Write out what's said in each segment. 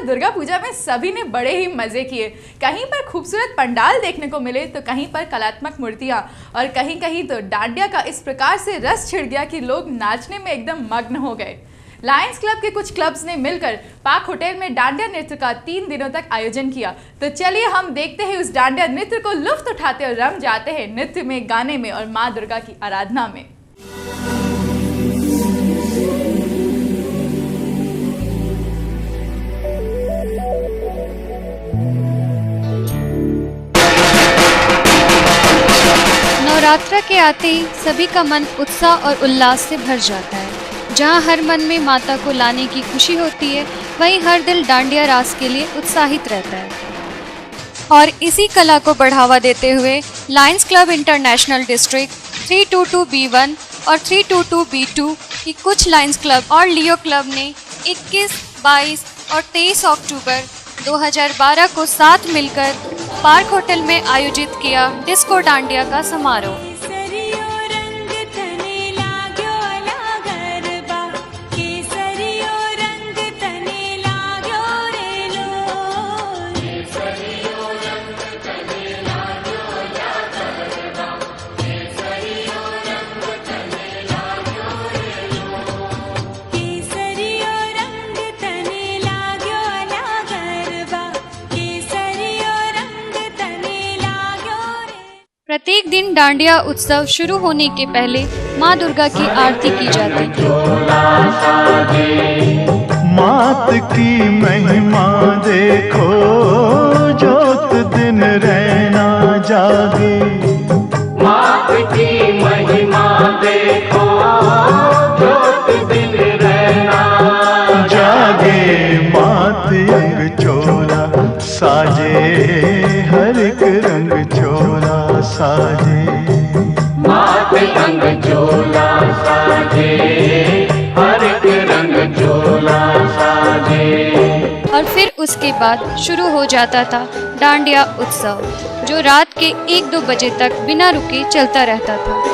बार दुर्गा पूजा में सभी ने बड़े ही मजे किए। कहीं पर खूबसूरत पंडाल देखने को मिले तो कहीं पर कलात्मक मूर्तियां और कहीं कहीं तो डांडिया का इस प्रकार से रस छिड़ गया कि लोग नाचने में एकदम मग्न हो गए। लायंस क्लब के कुछ क्लब्स ने मिलकर पार्क होटल में डांडिया नृत्य का 3 दिनों तक आयोजन किया। तो चलिए हम देखते हैं उस डांडिया नृत्य को लुत्फ उठाते और रम जाते हैं नृत्य में, गाने में और माँ दुर्गा की आराधना में। नवरात्र के आते ही सभी का मन उत्साह और उल्लास से भर जाता है। जहां हर मन में माता को लाने की खुशी होती है, वहीं हर दिल डांडिया रास के लिए उत्साहित रहता है। और इसी कला को बढ़ावा देते हुए Lions club international district 322B1 और 322B2 की कुछ लायंस क्लब और लियो क्लब ने 21, 22 और 23 अक्टूबर 2012 को साथ मिलकर पार्क होटल में आयोजित किया डिस्को डांडिया का समारोह। प्रत्येक दिन डांडिया उत्सव शुरू होने के पहले माँ दुर्गा की आरती की जाती है। मात की महिमा देखो, जोत दिन रहना जागे। मात की महिमा देखो, जोत दिन रहना जागे। मात अंग चोला साजे, हर एक रंग चोला साजे। मात रंग चोला साजे, हर एक रंग चोला साजे। और फिर उसके बाद शुरू हो जाता था डांडिया उत्सव, जो रात के 1-2 बजे तक बिना रुके चलता रहता था।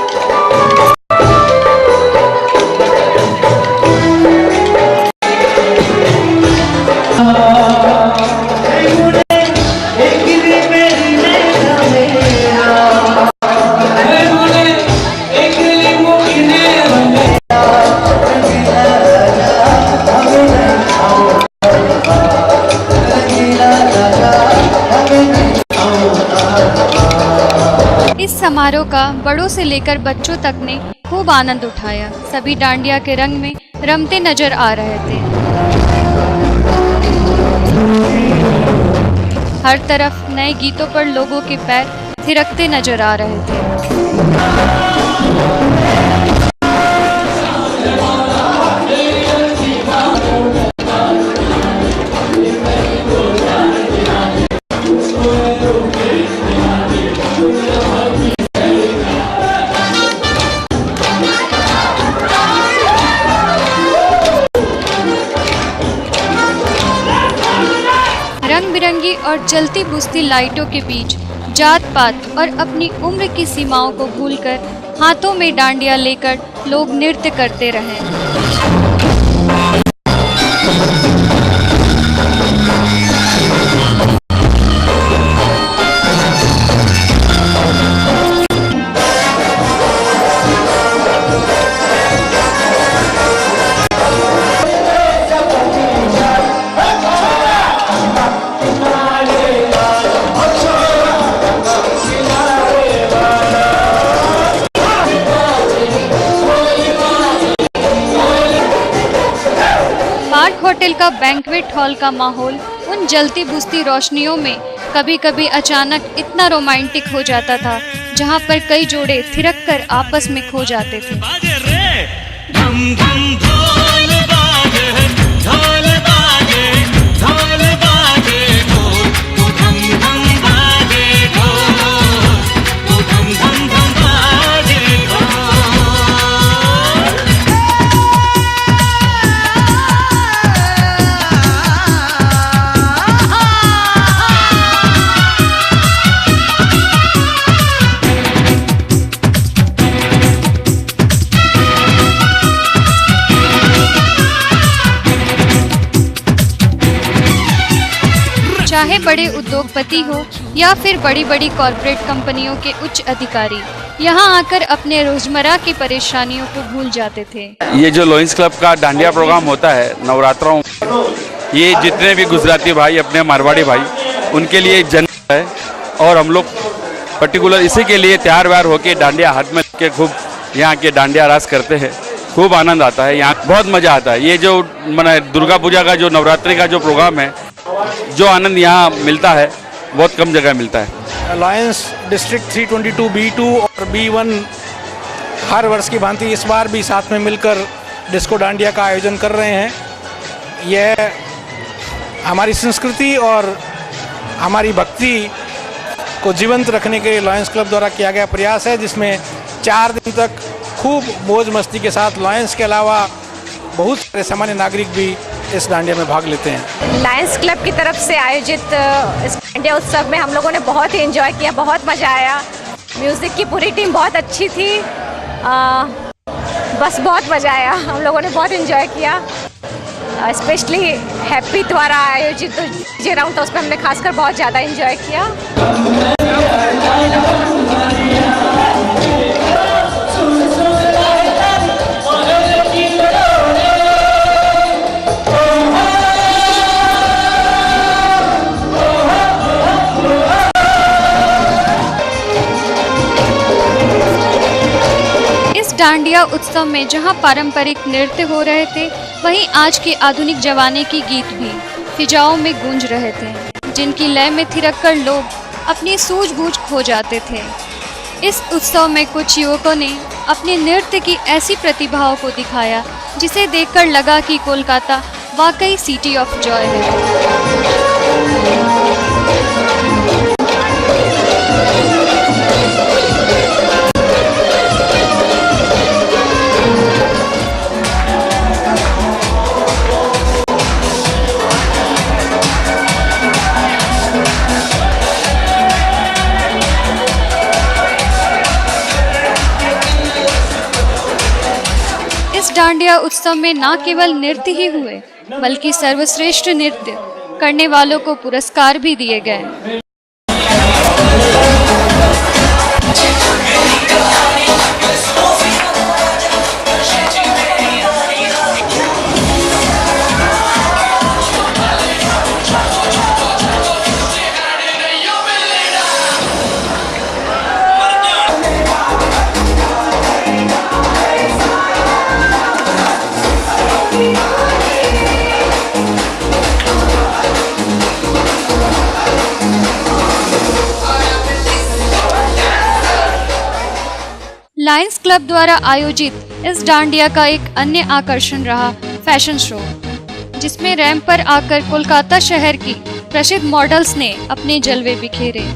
इस समारोह का बड़ों से लेकर बच्चों तक ने खूब आनंद उठाया। सभी डांडिया के रंग में रमते नजर आ रहे थे। हर तरफ नए गीतों पर लोगों के पैर थिरकते नजर आ रहे थे। रंग बिरंगी और जलती बुझती लाइटों के बीच जात पात और अपनी उम्र की सीमाओं को भूलकर हाथों में डांडिया लेकर लोग नृत्य करते रहे। पार्क होटल का बैंक्वेट हॉल का माहौल उन जलती बुझती रोशनियों में कभी कभी अचानक इतना रोमांटिक हो जाता था, जहां पर कई जोड़े थिरक कर आपस में खो जाते थे। चाहे बड़े उद्योगपति हो या फिर बड़ी बड़ी कॉरपोरेट कंपनियों के उच्च अधिकारी, यहाँ आकर अपने रोजमर्रा की परेशानियों को भूल जाते थे। ये जो लॉयंस क्लब का डांडिया प्रोग्राम होता है नवरात्रों, ये जितने भी गुजराती भाई, अपने मारवाड़ी भाई, उनके लिए जन्म है। और हम लोग पर्टिकुलर इसी के लिए तैयार व्यार होकर डांडिया हाथ में के खूब यहाँ के डांडिया रास करते हैं। खूब आनंद आता है, यहाँ बहुत मज़ा आता है। ये जो माने दुर्गा पूजा का जो नवरात्रि का जो प्रोग्राम है, जो आनंद यहाँ मिलता है बहुत कम जगह मिलता है। लॉयंस डिस्ट्रिक्ट 322 B2 और B1 हर वर्ष की भांति इस बार भी साथ में मिलकर डिस्को डांडिया का आयोजन कर रहे हैं। यह हमारी संस्कृति और हमारी भक्ति को जीवंत रखने के लिए लॉयंस क्लब द्वारा किया गया प्रयास है, जिसमें 4 दिन तक खूब मौज मस्ती के साथ लॉयंस के अलावा बहुत सारे सामान्य नागरिक भी इस डांडिया में भाग लेते हैं। लायंस क्लब की तरफ से आयोजित इस डांडिया उत्सव में हम लोगों ने बहुत ही एंजॉय किया, बहुत मज़ा आया। म्यूज़िक की पूरी टीम बहुत अच्छी थी, बस बहुत मज़ा आया, हम लोगों ने बहुत एंजॉय किया। स्पेशली हैप्पी द्वारा आयोजित डीजे राउंड था, उसमें हमने खासकर बहुत ज़्यादा एंजॉय किया। डांडिया उत्सव में जहां पारंपरिक नृत्य हो रहे थे, वहीं आज के आधुनिक जमाने की गीत भी फिजाओं में गूंज रहे थे, जिनकी लय में थिरककर लोग अपनी सूझबूझ खो जाते थे। इस उत्सव में कुछ युवकों ने अपने नृत्य की ऐसी प्रतिभाओं को दिखाया, जिसे देखकर लगा कि कोलकाता वाकई सिटी ऑफ जॉय है। डांडिया उत्सव में न केवल नृत्य ही हुए, बल्कि सर्वश्रेष्ठ नृत्य करने वालों को पुरस्कार भी दिए गए। लायंस क्लब द्वारा आयोजित इस डांडिया का एक अन्य आकर्षण रहा फैशन शो, जिसमें रैंप पर आकर कोलकाता शहर की प्रसिद्ध मॉडल्स ने अपने जलवे बिखेरे।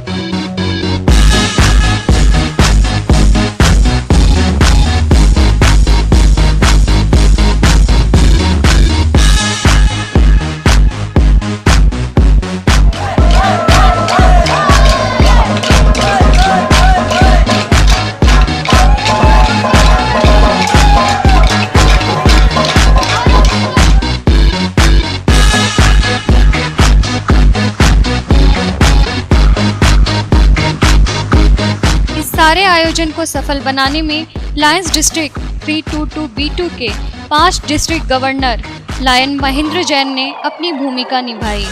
सारे आयोजन को सफल बनाने में लायंस डिस्ट्रिक्ट 322 B2 के 5 district governor lion Mahendra Jain ने अपनी भूमिका निभाई।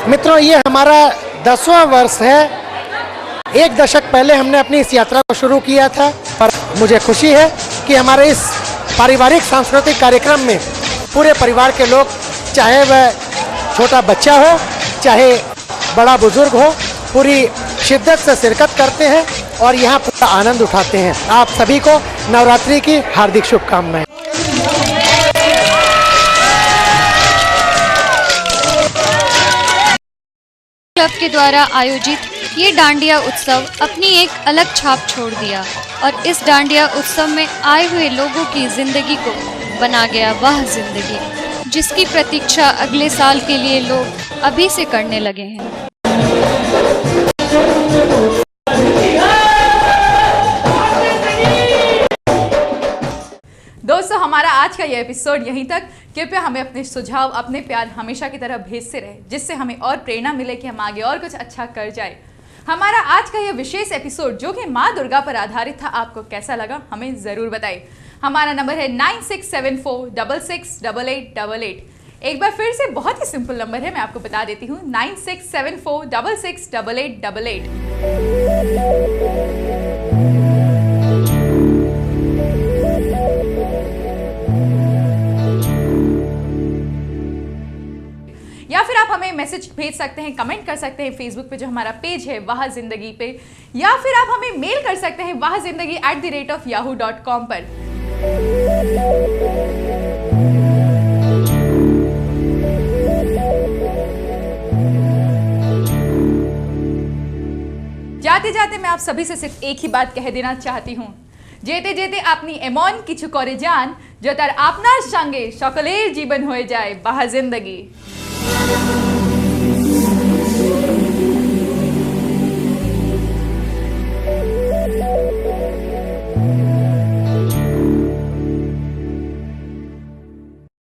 मित्रों, ये हमारा 10वां वर्ष है। 1 दशक पहले हमने अपनी इस यात्रा को शुरू किया था, पर मुझे खुशी है कि हमारे इस पारिवारिक सांस्कृतिक कार्यक्रम में पूरे परिवार के लोग, चाहे वह छोटा बच्चा हो चाहे बड़ा बुजुर्ग हो, पूरी शिद्दत से शिरकत करते हैं और यहाँ पूरा आनंद उठाते हैं। आप सभी को नवरात्रि की हार्दिक शुभकामनाएं। क्लब के द्वारा आयोजित ये डांडिया उत्सव अपनी एक अलग छाप छोड़ दिया और इस डांडिया उत्सव में आए हुए लोगों की जिंदगी को बना गया वह जिंदगी, जिसकी प्रतीक्षा अगले साल के लिए लोग अभी से करने लगे हैं। दोस्तों, हमारा आज का ये एपिसोड यहीं तक। कृपया हमें अपने सुझाव, अपने प्यार हमेशा की तरह भेजते रहे, जिससे हमें और प्रेरणा मिले कि हम आगे और कुछ अच्छा कर जाए। हमारा आज का यह विशेष एपिसोड जो कि माँ दुर्गा पर आधारित था, आपको कैसा लगा हमें ज़रूर बताइए। हमारा नंबर है 9674668888। एक बार फिर से बहुत ही सिंपल नंबर है, मैं आपको बता देती हूँ, 9674668888। या फिर आप हमें मैसेज भेज सकते हैं, कमेंट कर सकते हैं फेसबुक पे जो हमारा पेज है वाह जिंदगी पे, या फिर आप हमें मेल कर सकते हैं wahzindagi@yahoo.com पर। जाते जाते मैं आप सभी से सिर्फ एक ही बात कह देना चाहती हूँ, जेते जेते अपनी एमन किछु करे जान, जो तार आपनार संगे सकलेर जीवन हो जाए बाह जिंदगी।